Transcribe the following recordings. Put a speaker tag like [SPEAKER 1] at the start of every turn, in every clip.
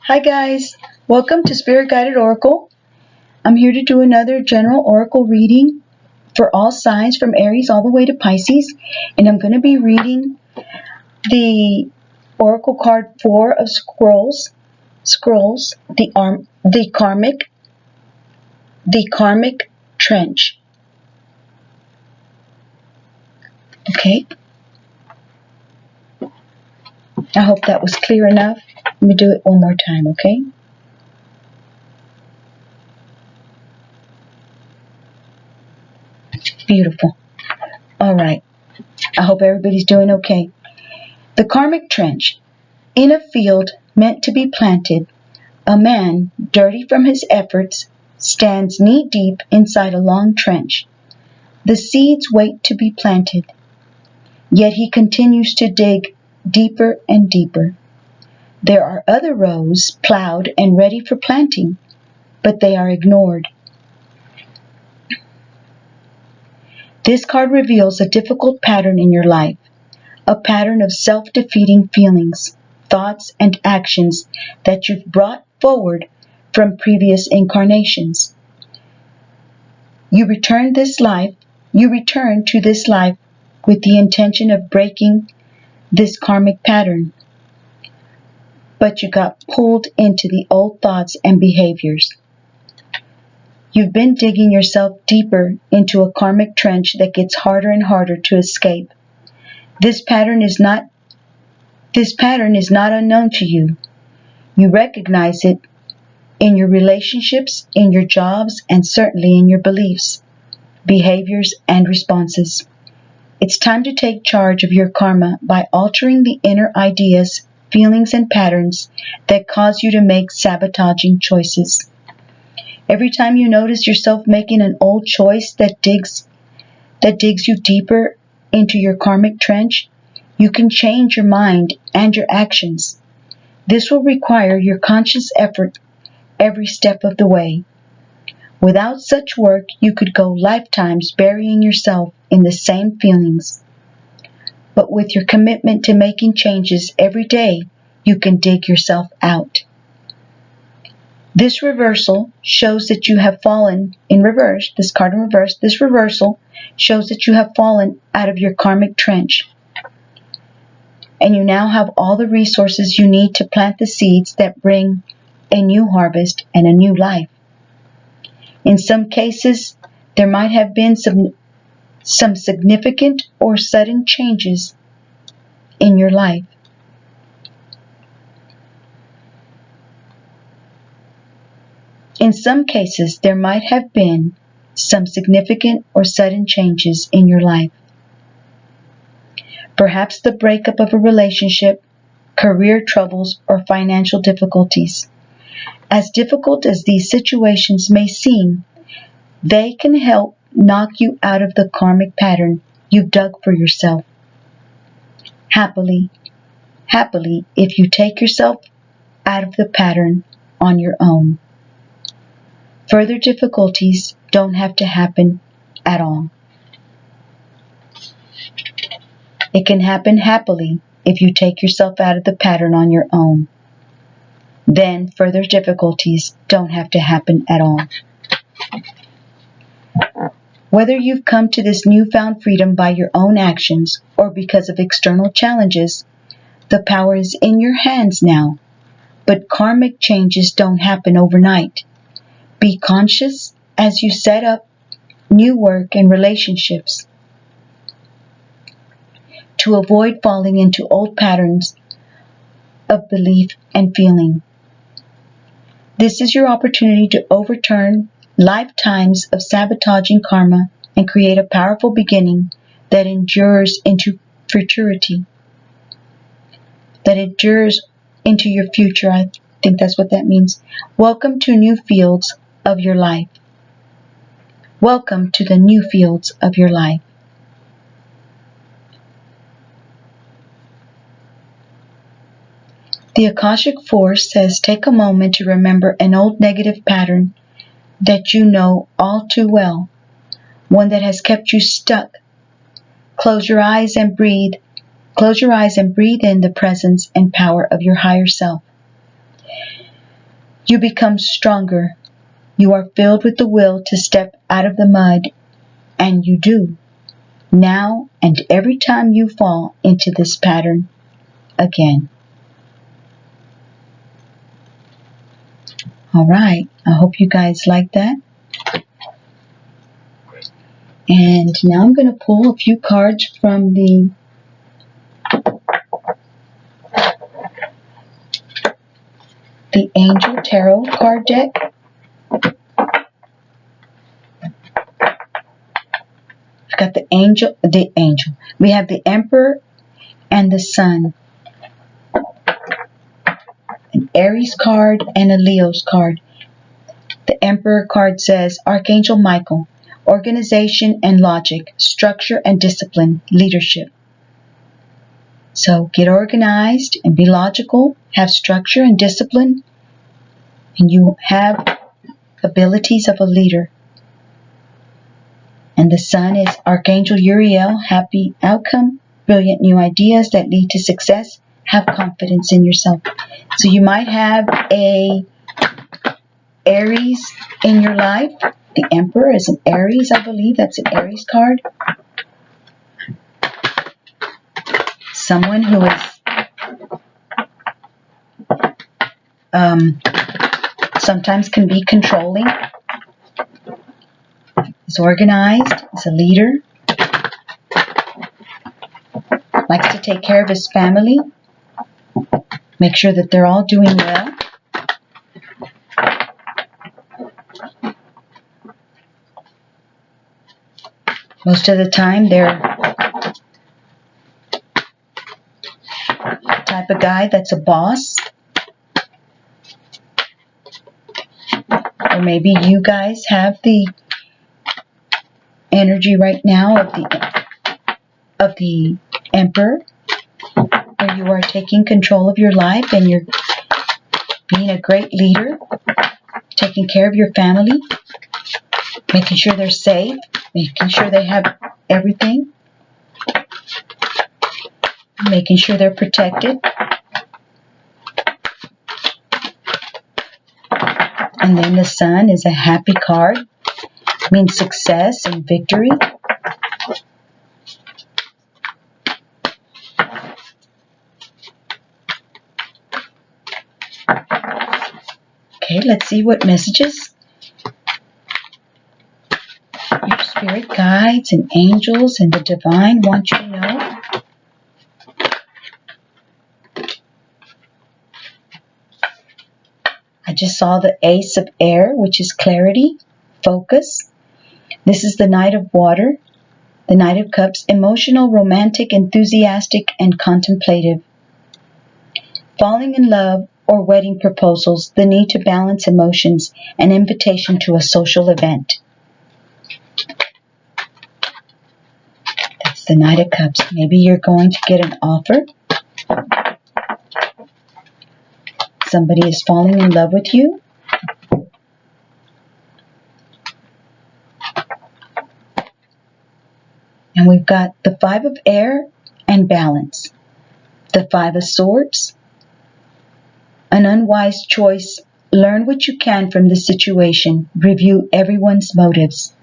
[SPEAKER 1] Hi guys, welcome to Spirit Guided Oracle. I'm here to do another general oracle reading for all signs from Aries all the way to Pisces, and I'm going to be reading the oracle card 4 of scrolls, the karmic trench. Okay, I hope that was clear enough. Let me do it one more time, okay? Beautiful. All right. I hope everybody's doing okay. The karmic trench. In a field meant to be planted, a man, dirty from his efforts, stands knee-deep inside a long trench. The seeds wait to be planted, yet he continues to dig deeper and deeper. There are other rows plowed and ready for planting, but they are ignored. This card reveals a difficult pattern in your life, a pattern of self-defeating feelings, thoughts, and actions that you've brought forward from previous incarnations. You return to this life with the intention of breaking this karmic pattern, but you got pulled into the old thoughts and behaviors. You've been digging yourself deeper into a karmic trench that gets harder and harder to escape. This pattern is not unknown to you. You recognize it in your relationships, in your jobs, and certainly in your beliefs, behaviors, and responses. It's time to take charge of your karma by altering the inner ideas, feelings, and patterns that cause you to make sabotaging choices. Every time you notice yourself making an old choice that digs you deeper into your karmic trench, you can change your mind and your actions. This will require your conscious effort every step of the way. Without such work, you could go lifetimes burying yourself in the same feelings. But with your commitment to making changes every day, you can dig yourself out. This reversal shows that you have fallen in reverse. This card in reverse, this reversal shows that you have fallen out of your karmic trench. And you now have all the resources you need to plant the seeds that bring a new harvest and a new life. In some cases, there might have been some significant or sudden changes in your life. In some cases, there might have been some significant or sudden changes in your life. Perhaps the breakup of a relationship, career troubles, or financial difficulties. As difficult as these situations may seem, they can help knock you out of the karmic pattern you've dug for yourself. Happily, if you take yourself out of the pattern on your own. Further difficulties don't have to happen at all. It can happen happily if you take yourself out of the pattern on your own. Then further difficulties don't have to happen at all. Whether you've come to this newfound freedom by your own actions or because of external challenges, the power is in your hands now. But karmic changes don't happen overnight. Be conscious as you set up new work and relationships to avoid falling into old patterns of belief and feeling. This is your opportunity to overturn lifetimes of sabotaging karma and create a powerful beginning that endures into futurity. That endures into your future. I think that's what that means. Welcome to new fields of your life. Welcome to the new fields of your life. The Akashic Force says take a moment to remember an old negative pattern that you know all too well, one that has kept you stuck. Close your eyes and breathe. Close your eyes and breathe in the presence and power of your higher self. You become stronger. You are filled with the will to step out of the mud, and you do. Now and every time you fall into this pattern again. Alright, I hope you guys like that. And now I'm going to pull a few cards from the Angel Tarot card deck. We've got the angel. We have the Emperor and the Sun. An Aries card and a Leo's card. The Emperor card says, Archangel Michael, organization and logic, structure and discipline, leadership. So get organized and be logical, have structure and discipline, and you have abilities of a leader. And the Sun is Archangel Uriel, happy outcome, brilliant new ideas that lead to success, have confidence in yourself. So you might have a Aries in your life. The Emperor is an Aries, I believe. That's an Aries card. Someone who is sometimes can be controlling, is organized, is a leader, likes to take care of his family, make sure that they're all doing well. Most of the time they're the type of guy that's a boss. Or maybe you guys have the energy right now of the Emperor, where you are taking control of your life and you're being a great leader, taking care of your family, making sure they're safe, making sure they have everything, making sure they're protected. And then the Sun is a happy card. It means success and victory. Okay, let's see what messages your spirit guides and angels and the divine want you to know. I just saw the Ace of Air, which is clarity, focus. This is the Knight of Water, the Knight of Cups, emotional, romantic, enthusiastic, and contemplative. Falling in love or wedding proposals, the need to balance emotions, an invitation to a social event. That's the Knight of Cups. Maybe you're going to get an offer. Somebody is falling in love with you. And we've got the Five of Air and balance. The Five of Swords. An unwise choice. Learn what you can from the situation. Review everyone's motives.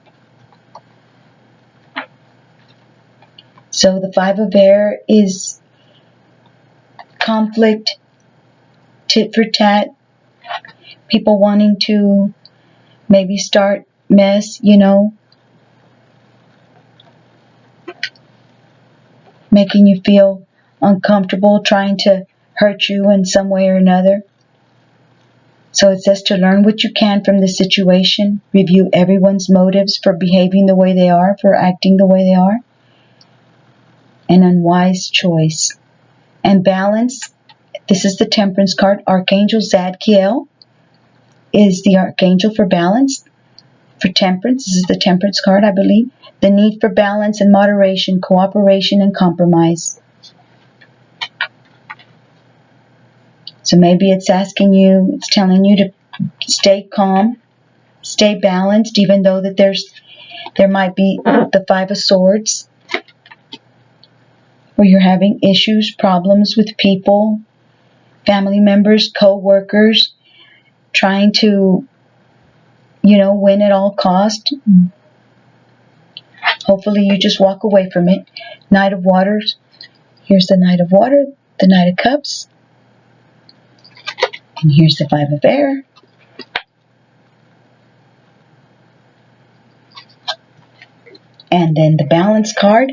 [SPEAKER 1] So the Five of Air is conflict, tit for tat, people wanting to maybe start mess, making you feel uncomfortable, trying to hurt you in some way or another. So it says to learn what you can from the situation, review everyone's motives for behaving the way they are, for acting the way they are. An unwise choice. And balance, this is the Temperance card. Archangel Zadkiel is the Archangel for balance. For temperance, this is the Temperance card, I believe. The need for balance and moderation, cooperation and compromise. So maybe it's asking you, it's telling you to stay calm, stay balanced, even though that there might be the Five of Swords, where you're having issues, problems with people, family members, co-workers, trying to, win at all cost. Hopefully you just walk away from it. Knight of Waters. Here's the Knight of Water, the Knight of Cups. And here's the Five of Air. And then the Balance card.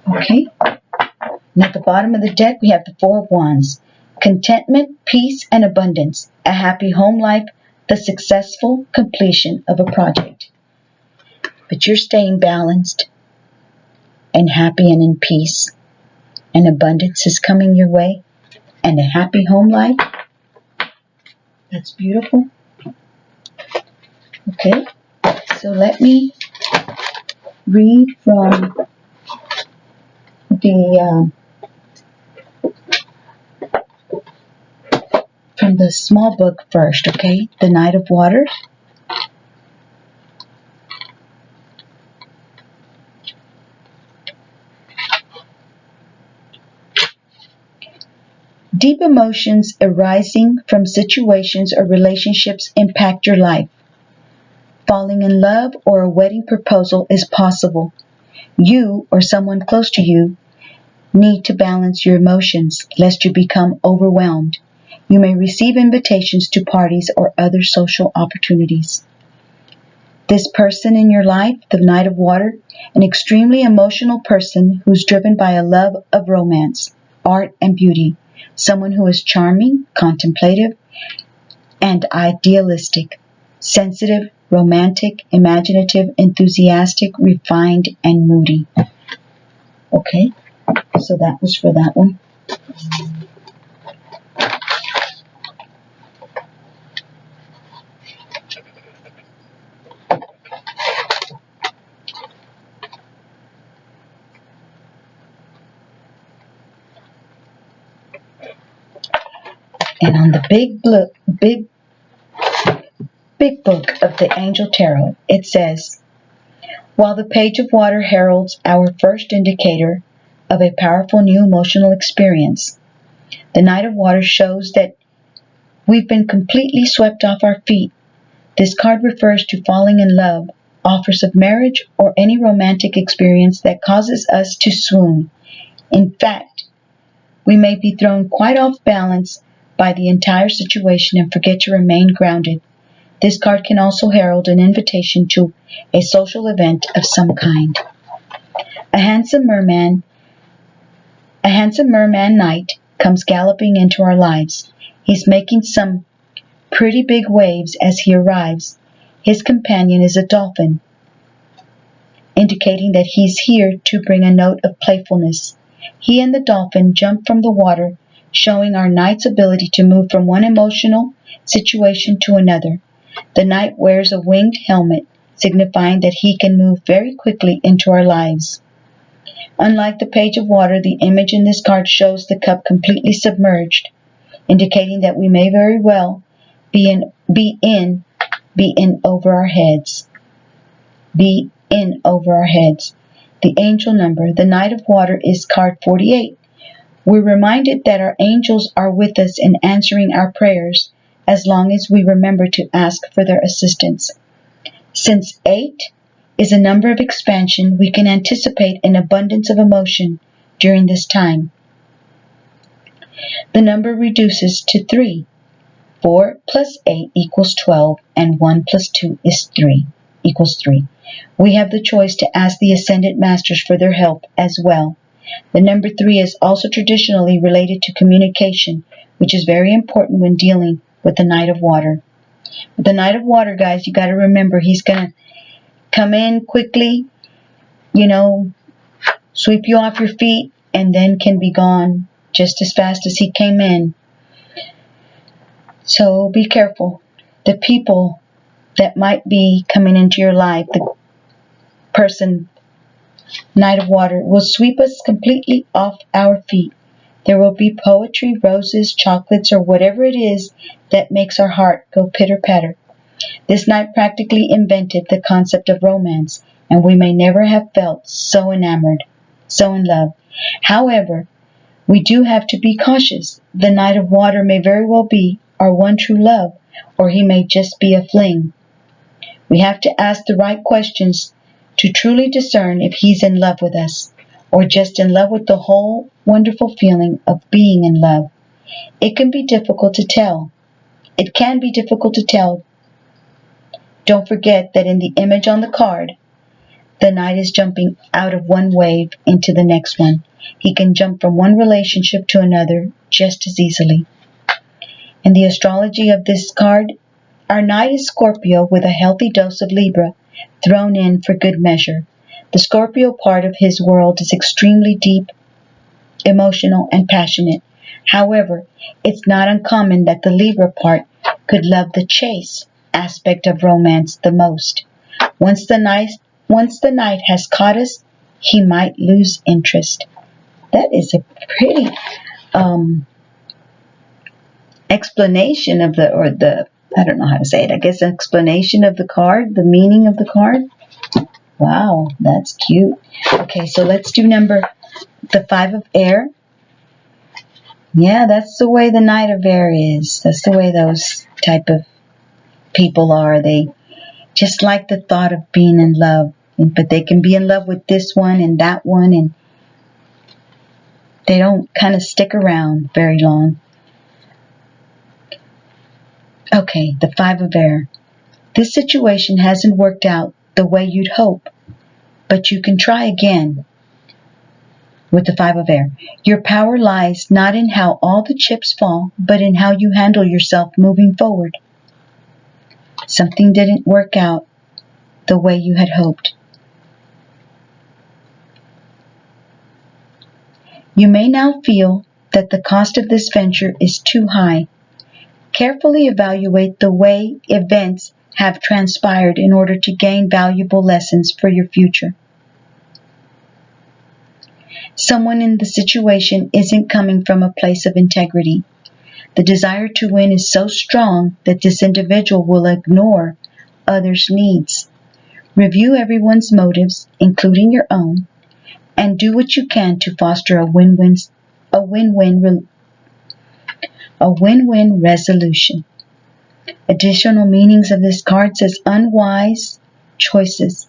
[SPEAKER 1] Okay. And at the bottom of the deck, we have the Four of Wands. Contentment, peace, and abundance. A happy home life. The successful completion of a project. But you're staying balanced and happy and in peace. And abundance is coming your way. And a happy home life. That's beautiful. Okay. So let me read from the small book first, okay? The Knight of Water. Deep emotions arising from situations or relationships impact your life. Falling in love or a wedding proposal is possible. You or someone close to you need to balance your emotions lest you become overwhelmed. You may receive invitations to parties or other social opportunities. This person in your life, the Knight of Water, an extremely emotional person who's driven by a love of romance, art, and beauty. Someone who is charming, contemplative, and idealistic, sensitive, romantic, imaginative, enthusiastic, refined, and moody. Okay, so that was for that one. And on the big book of the Angel Tarot, it says, while the Page of Water heralds our first indicator of a powerful new emotional experience, the Knight of Water shows that we've been completely swept off our feet. This card refers to falling in love, offers of marriage, or any romantic experience that causes us to swoon. In fact, we may be thrown quite off balance by the entire situation and forget to remain grounded. This card can also herald an invitation to a social event of some kind. A handsome merman knight comes galloping into our lives. He's making some pretty big waves as he arrives. His companion is a dolphin, indicating that he's here to bring a note of playfulness. He and the dolphin jump from the water, showing our knight's ability to move from one emotional situation to another. The knight wears a winged helmet, signifying that he can move very quickly into our lives. Unlike the Page of Water, the image in this card shows the cup completely submerged, indicating that we may very well be in over our heads. Be in over our heads. The angel number, the Knight of Water, is card 48. We're reminded that our angels are with us in answering our prayers as long as we remember to ask for their assistance. Since 8 is a number of expansion, we can anticipate an abundance of emotion during this time. The number reduces to 3. 4 plus 8 equals 12, and 1 plus 2 is 3, equals 3. We have the choice to ask the Ascended Masters for their help as well. The number 3 is also traditionally related to communication, which is very important when dealing with the Knight of Water. With the Knight of Water, guys, you got to remember, he's going to come in quickly, sweep you off your feet, and then can be gone just as fast as he came in. So be careful. The people that might be coming into your life, the person, Knight of Water, will sweep us completely off our feet. There will be poetry, roses, chocolates, or whatever it is that makes our heart go pitter-patter. This night practically invented the concept of romance, and we may never have felt so enamored, so in love. However, we do have to be cautious. The Knight of Water may very well be our one true love, or he may just be a fling. We have to ask the right questions to truly discern if he's in love with us, or just in love with the whole wonderful feeling of being in love. It can be difficult to tell. It can be difficult to tell. Don't forget that in the image on the card, the knight is jumping out of one wave into the next one. He can jump from one relationship to another just as easily. In the astrology of this card, our knight is Scorpio with a healthy dose of Libra thrown in for good measure. The Scorpio part of his world is extremely deep, emotional, and passionate. However, it's not uncommon that the Libra part could love the chase aspect of romance the most. Once the knight has caught us, he might lose interest. That is a pretty explanation of I don't know how to say it. I guess an explanation of the card, the meaning of the card. Wow, that's cute. Okay, so let's do the 5 of air. Yeah, that's the way the Knight of Air is. That's the way those type of people are. They just like the thought of being in love, but they can be in love with this one and that one, and they don't kind of stick around very long. Okay, the 5 of air. This situation hasn't worked out the way you'd hope, but you can try again. With the 5 of air, your power lies not in how all the chips fall, but in how you handle yourself moving forward. Something didn't work out the way you had hoped. You may now feel that the cost of this venture is too high. Carefully evaluate the way events have transpired in order to gain valuable lessons for your future. Someone in the situation isn't coming from a place of integrity. The desire to win is so strong that this individual will ignore others' needs. Review everyone's motives, including your own, and do what you can to foster a win-win resolution. Additional meanings of this card says unwise choices,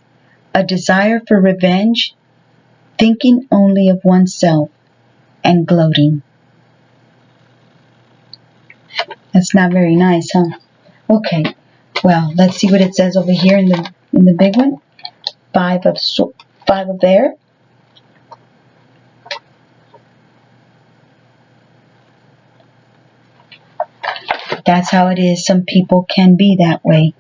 [SPEAKER 1] a desire for revenge, thinking only of oneself, and gloating. That's not very nice, huh? Okay, well, let's see what it says over here in the big one. 5 of air. That's how it is. Some people can be that way.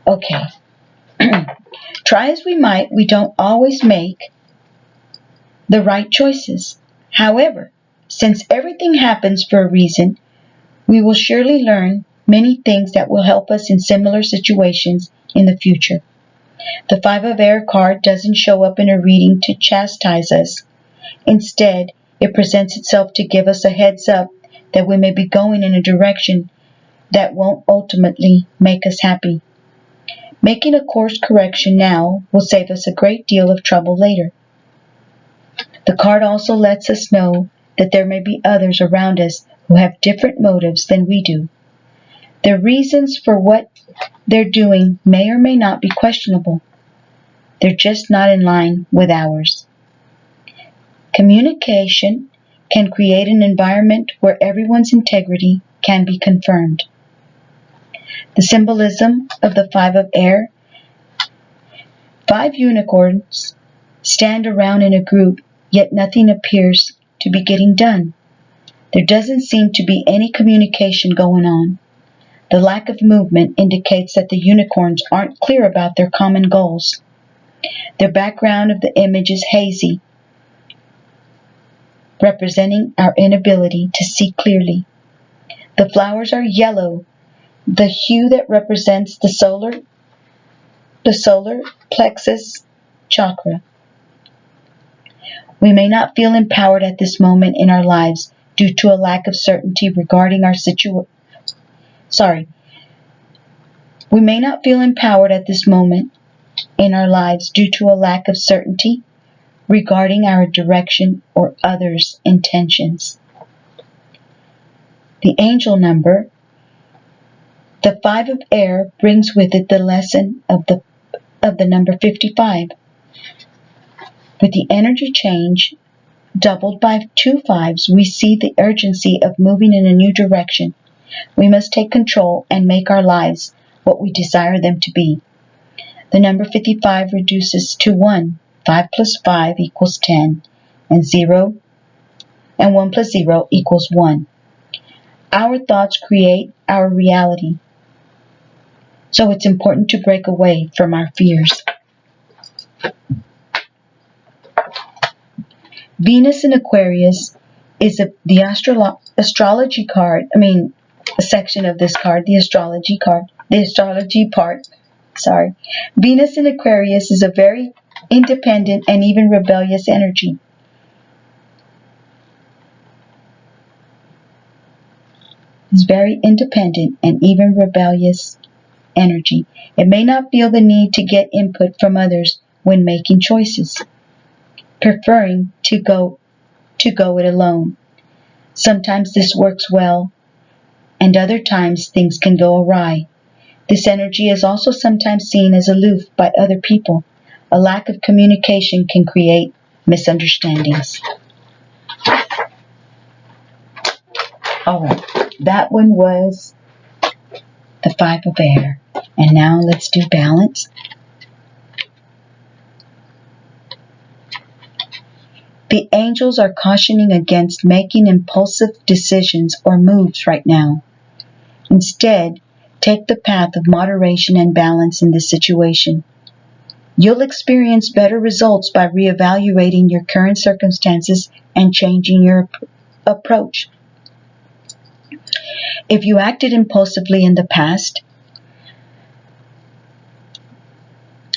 [SPEAKER 1] Okay. Try as we might, we don't always make the right choices. However, since everything happens for a reason, we will surely learn many things that will help us in similar situations in the future. The 5 of air card doesn't show up in a reading to chastise us. Instead, it presents itself to give us a heads up that we may be going in a direction that won't ultimately make us happy. Making a course correction now will save us a great deal of trouble later. The card also lets us know that there may be others around us who have different motives than we do. Their reasons for what they're doing may or may not be questionable. They're just not in line with ours. Communication can create an environment where everyone's integrity can be confirmed. The symbolism of the 5 of air. 5 unicorns stand around in a group, yet nothing appears to be getting done. There doesn't seem to be any communication going on. The lack of movement indicates that the unicorns aren't clear about their common goals. The background of the image is hazy, representing our inability to see clearly. The flowers are yellow, the hue that represents the solar plexus chakra. We may not feel empowered at this moment in our lives due to a lack of certainty regarding our We may not feel empowered at this moment in our lives due to a lack of certainty regarding our direction or others' intentions. The angel number, the 5 of air, brings with it the lesson of the number 55. With the energy change doubled by 2 5s, we see the urgency of moving in a new direction. We must take control and make our lives what we desire them to be. The number 55 reduces to 1. 5 plus 5 equals 10, and 1 plus 0 equals 1. Our thoughts create our reality, so it's important to break away from our fears. Venus in Aquarius is the astrology card. A section of this card, the astrology part. Venus in Aquarius is a very independent and even rebellious energy. It's very independent and even rebellious energy. It may not feel the need to get input from others when making choices, preferring to go it alone. Sometimes this works well, and other times things can go awry. This energy is also sometimes seen as aloof by other people. A lack of communication can create misunderstandings. Alright, that one was the 5 of air. And now let's do balance. The angels are cautioning against making impulsive decisions or moves right now. Instead, take the path of moderation and balance in this situation. You'll experience better results by reevaluating your current circumstances and changing your approach. If you acted impulsively in the past,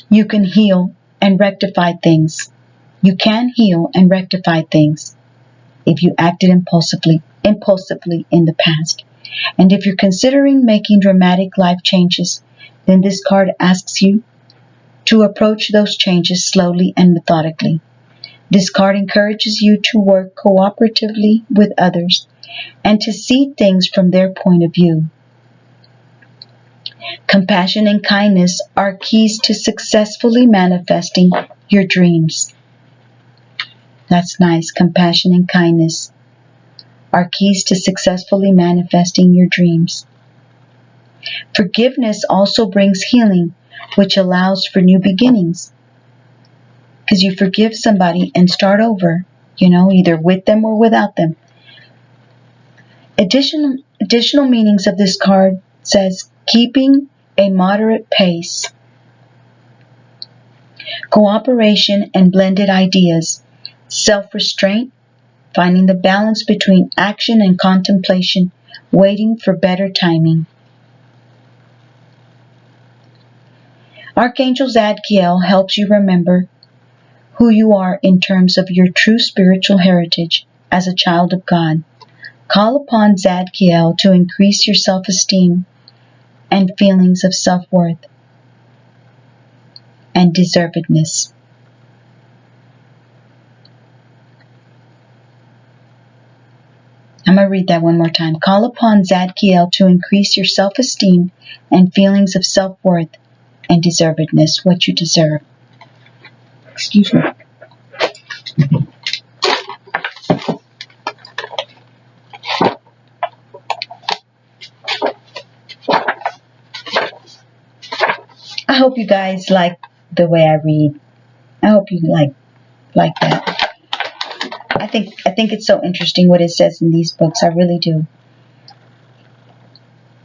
[SPEAKER 1] you can heal and rectify things. You can heal and rectify things if you acted impulsively in the past. And if you're considering making dramatic life changes, then this card asks you to approach those changes slowly and methodically. This card encourages you to work cooperatively with others and to see things from their point of view. Compassion and kindness are keys to successfully manifesting your dreams. That's nice. Compassion and kindness are keys to successfully manifesting your dreams. Forgiveness also brings healing, which allows for new beginnings. Because you forgive somebody and start over, either with them or without them. Additional meanings of this card says keeping a moderate pace, cooperation and blended ideas, self-restraint, finding the balance between action and contemplation, waiting for better timing. Archangel Zadkiel helps you remember who you are in terms of your true spiritual heritage as a child of God. Call upon Zadkiel to increase your self-esteem and feelings of self-worth and deservedness. I'm going to read that one more time. Call upon Zadkiel to increase your self-esteem and feelings of self-worth and deservedness, what you deserve. Excuse me. I hope you guys like the way I read. I hope you like that. I think it's so interesting what it says in these books. I really do.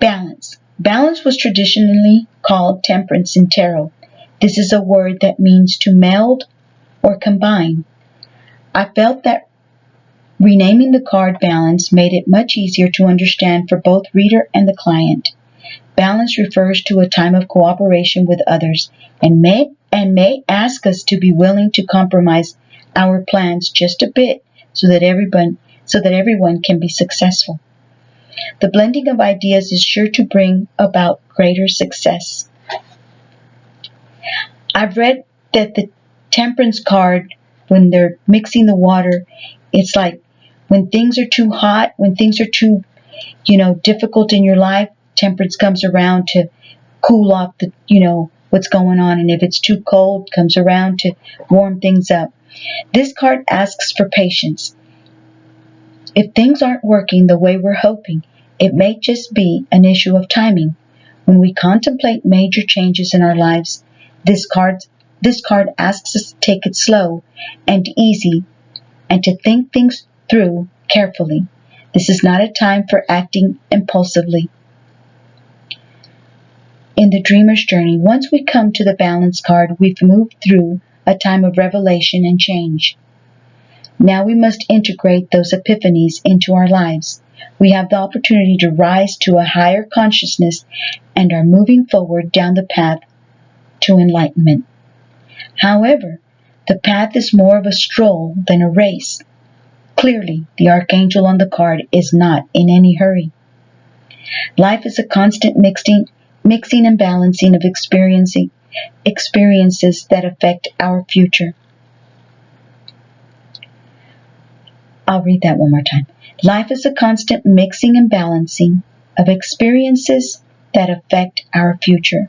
[SPEAKER 1] Balance. Balance was traditionally called temperance in tarot. This is a word that means to meld or combine. I felt that renaming the card balance made it much easier to understand for both reader and the client. Balance refers to a time of cooperation with others and may ask us to be willing to compromise our plans just a bit so that everyone can be successful. The blending of ideas is sure to bring about greater success. I've read that the temperance card, when they're mixing the water, it's like when things are too hot, when things are too, difficult in your life, temperance comes around to cool off what's going on. And if it's too cold, comes around to warm things up. This card asks for patience. If things aren't working the way we're hoping, it may just be an issue of timing. When we contemplate major changes in our lives, this card asks us to take it slow and easy and to think things through carefully. This is not a time for acting impulsively. In the dreamer's journey, once we come to the balance card, we've moved through a time of revelation and change. Now we must integrate those epiphanies into our lives. We have the opportunity to rise to a higher consciousness and are moving forward down the path to enlightenment. However, the path is more of a stroll than a race. Clearly, the archangel on the card is not in any hurry. Life is a constant mixing and balancing of experiences that affect our future. I'll read that one more time. Life is a constant mixing and balancing of experiences that affect our future.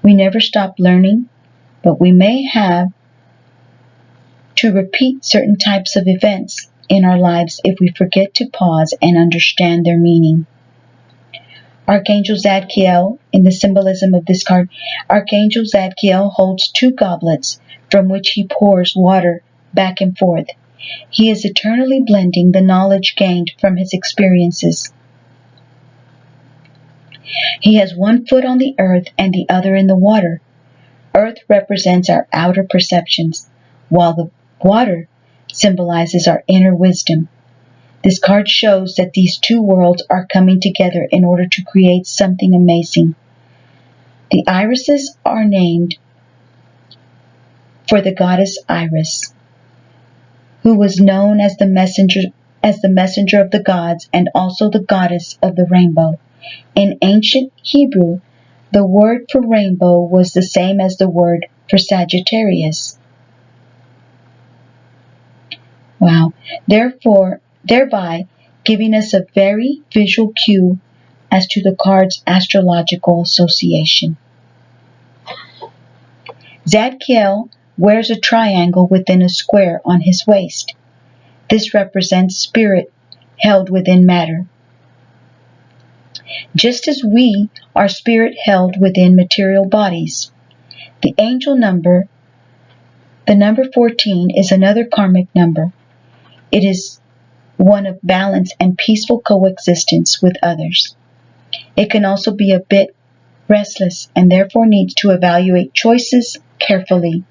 [SPEAKER 1] We never stop learning, but we may have to repeat certain types of events in our lives if we forget to pause and understand their meaning. Archangel Zadkiel, in the symbolism of this card, Archangel Zadkiel holds two goblets from which he pours water back and forth. He is eternally blending the knowledge gained from his experiences. He has one foot on the earth and the other in the water. Earth represents our outer perceptions, while the water symbolizes our inner wisdom. This card shows that these two worlds are coming together in order to create something amazing. The irises are named for the goddess Iris, who was known as the messenger of the gods and also the goddess of the rainbow. In ancient Hebrew, the word for rainbow was the same as the word for Sagittarius. Wow. Thereby giving us a very visual cue as to the card's astrological association. Zadkiel wears a triangle within a square on his waist. This represents spirit held within matter. Just as we are spirit held within material bodies. The angel number, the number 14, is another karmic number. It is one of balance and peaceful coexistence with others. It can also be a bit restless and therefore needs to evaluate choices carefully.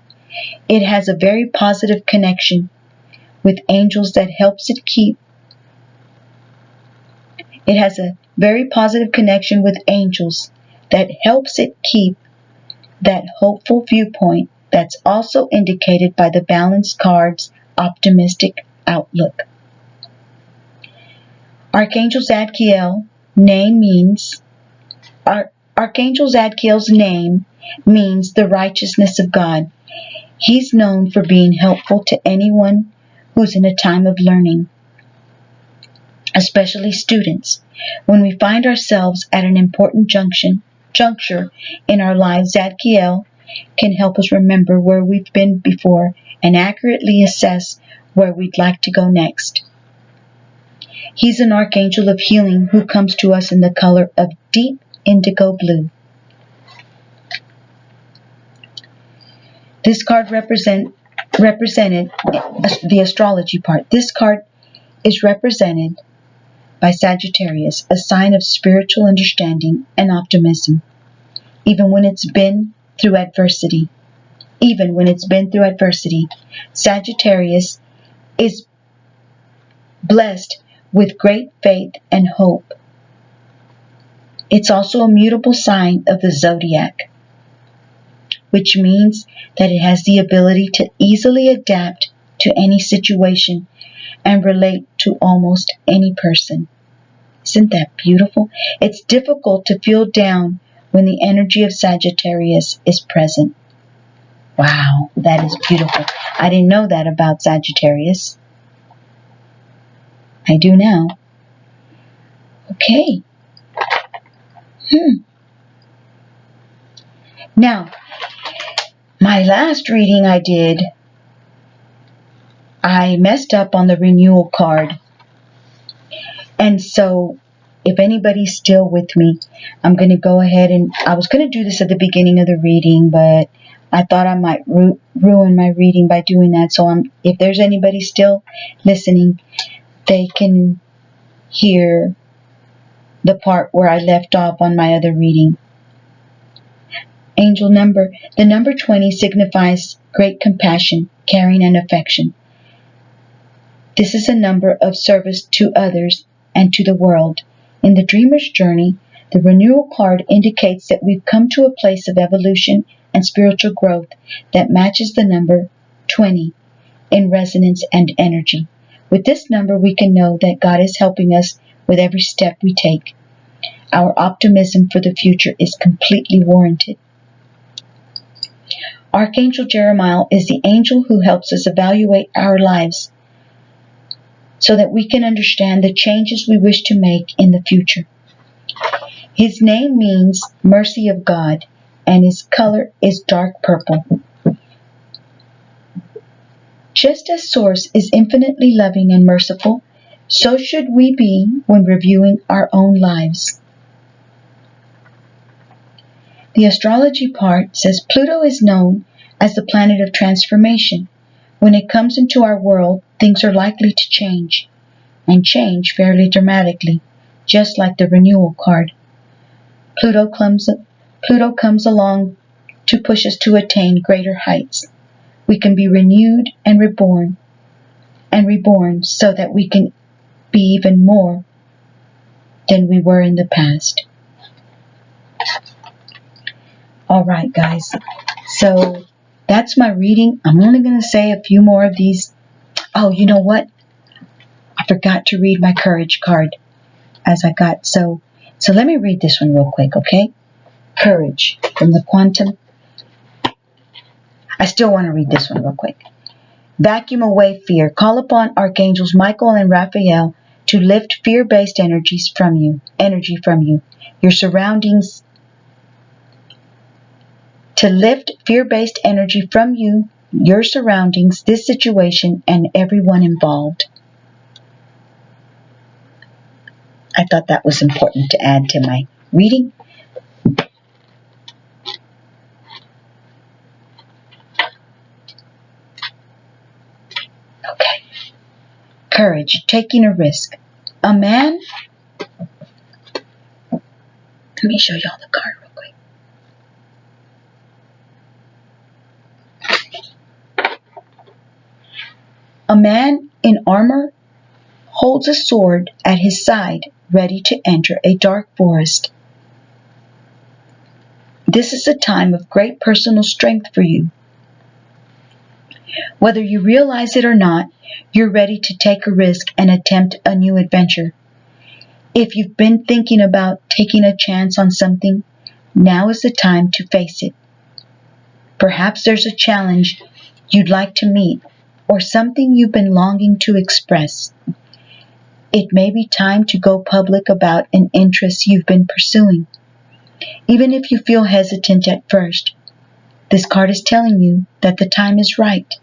[SPEAKER 1] It has a very positive connection with angels that helps it keep. It has a very positive connection with angels that helps it keep that hopeful viewpoint that's also indicated by the balance card's optimistic outlook. Archangel Zadkiel's name means the righteousness of God. He's known for being helpful to anyone who's in a time of learning, especially students. When we find ourselves at an important juncture in our lives, Zadkiel can help us remember where we've been before and accurately assess where we'd like to go next. He's an archangel of healing who comes to us in the color of deep indigo blue. This card represented the astrology part. This card is represented by Sagittarius, a sign of spiritual understanding and optimism, even when it's been through adversity. Sagittarius is blessed with great faith and hope. It's also a mutable sign of the zodiac, which means that it has the ability to easily adapt to any situation and relate to almost any person. Isn't that beautiful? It's difficult to feel down when the energy of Sagittarius is present. Wow, that is beautiful. I didn't know that about Sagittarius. I do now. Okay. Now, my last reading I did, I messed up on the renewal card. And so, if anybody's still with me, I'm going to go ahead and, I was going to do this at the beginning of the reading, but I thought I might ruin my reading by doing that. So if there's anybody still listening, they can hear the part where I left off on my other reading. Angel number. The number 20 signifies great compassion, caring, and affection. This is a number of service to others and to the world. In the dreamer's journey, the renewal card indicates that we've come to a place of evolution and spiritual growth that matches the number 20 in resonance and energy. With this number, we can know that God is helping us with every step we take. Our optimism for the future is completely warranted. Archangel Jeremiah is the angel who helps us evaluate our lives so that we can understand the changes we wish to make in the future. His name means mercy of God, and his color is dark purple. Just as Source is infinitely loving and merciful, so should we be when reviewing our own lives. The astrology part says Pluto is known as the planet of transformation. When it comes into our world, things are likely to change, and change fairly dramatically, just like the renewal card. Pluto comes along to push us to attain greater heights. We can be renewed and reborn so that we can be even more than we were in the past. All right, guys. So that's my reading. I'm only going to say a few more of these. Oh, you know what? I forgot to read my courage card as I got. So let me read this one real quick, okay? Courage from the quantum. I still want to read this one real quick. Vacuum away fear. Call upon Archangels Michael and Raphael to lift fear-based energy from you. Your surroundings. To lift fear-based energy from you, your surroundings, this situation, and everyone involved. I thought that was important to add to my reading. Okay. Courage, taking a risk. A man, let me show y'all the card real quick. A man in armor holds a sword at his side, ready to enter a dark forest. This is a time of great personal strength for you. Whether you realize it or not, you're ready to take a risk and attempt a new adventure. If you've been thinking about taking a chance on something, now is the time to face it. Perhaps there's a challenge you'd like to meet or something you've been longing to express. It may be time to go public about an interest you've been pursuing. Even if you feel hesitant at first, this card is telling you that the time is right.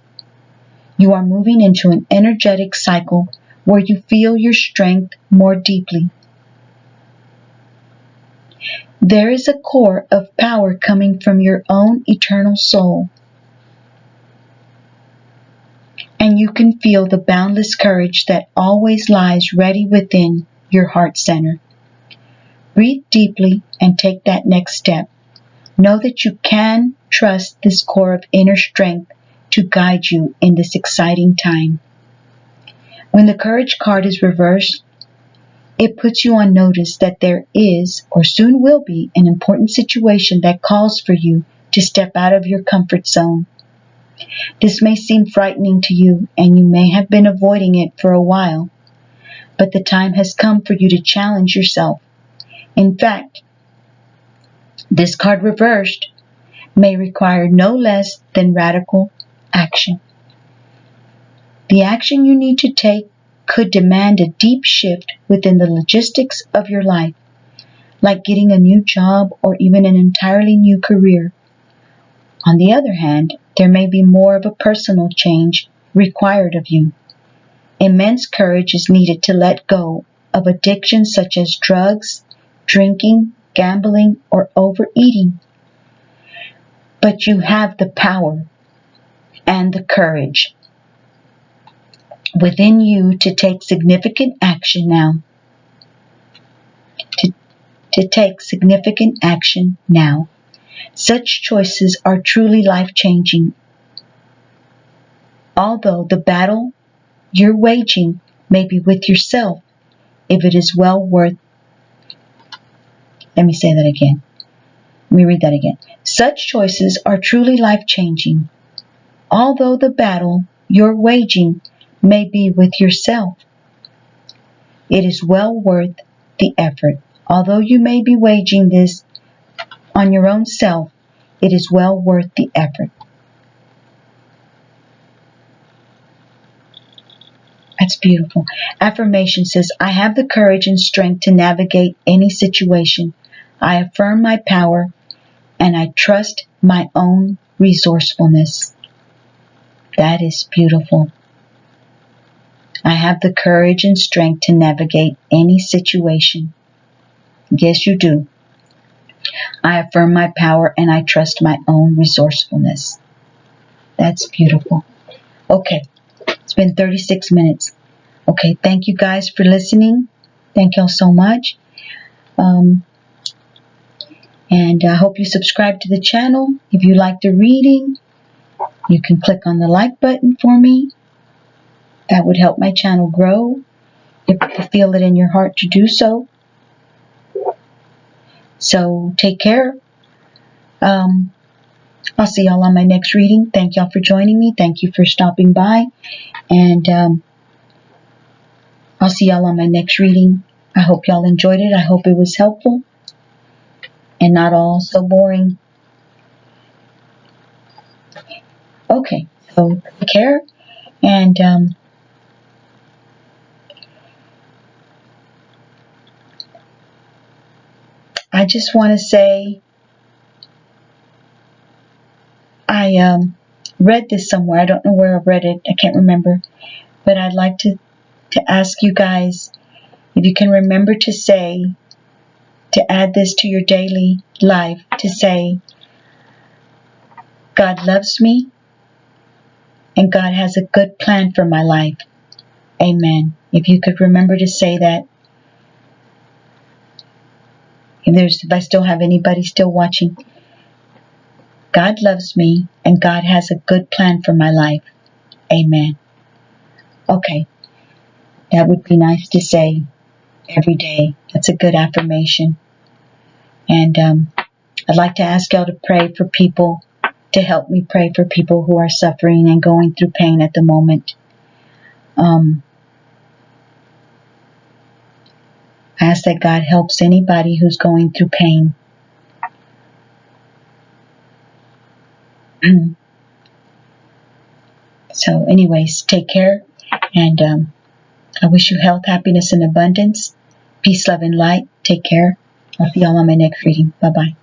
[SPEAKER 1] You are moving into an energetic cycle where you feel your strength more deeply. There is a core of power coming from your own eternal soul. And you can feel the boundless courage that always lies ready within your heart center. Breathe deeply and take that next step. Know that you can trust this core of inner strength to guide you in this exciting time. When the courage card is reversed, it puts you on notice that there is, or soon will be, an important situation that calls for you to step out of your comfort zone. This may seem frightening to you, and you may have been avoiding it for a while. but the time has come for you to challenge yourself. In fact, this card reversed may require no less than radical action. The action you need to take could demand a deep shift within the logistics of your life, like getting a new job or even an entirely new career. On the other hand, there may be more of a personal change required of you. Immense courage is needed to let go of addictions such as drugs, drinking, gambling, or overeating. But you have the power and the courage within you to take significant action now. To take significant action now. Such choices are truly life-changing. Although the battle you're waging may be with yourself, if it is well worth. Let me say that again. Let me read that again. Such choices are truly life-changing. Although the battle you're waging may be with yourself, it is well worth the effort. Although you may be waging this on your own self, it is well worth the effort. That's beautiful. Affirmation says, I have the courage and strength to navigate any situation. I affirm my power and I trust my own resourcefulness. That is beautiful. I have the courage and strength to navigate any situation. Yes, you do. I affirm my power and I trust my own resourcefulness. That's beautiful. Okay, it's been 36 minutes. Okay, thank you guys for listening. Thank y'all so much. And I hope you subscribe to the channel. If you like the reading, you can click on the like button for me. That would help my channel grow if you feel it in your heart to do so. So take care. I'll see y'all on my next reading. Thank y'all for joining me. Thank you for stopping by. And I'll see y'all on my next reading. I hope y'all enjoyed it. I hope it was helpful and not all so boring. Okay, so take care. And I just want to say, I read this somewhere. I don't know where I read it. I can't remember. But I'd like to ask you guys if you can remember to say, to add this to your daily life, to say, God loves me and God has a good plan for my life. Amen. If you could remember to say that. If I still have anybody still watching. God loves me and God has a good plan for my life. Amen. Okay. That would be nice to say every day. That's a good affirmation. And I'd like to ask y'all to pray for people, to help me pray for people who are suffering and going through pain at the moment. I ask that God helps anybody who's going through pain. So anyways, take care. And I wish you health, happiness, and abundance. Peace, love, and light. Take care. I'll see y'all on my next reading. Bye-bye.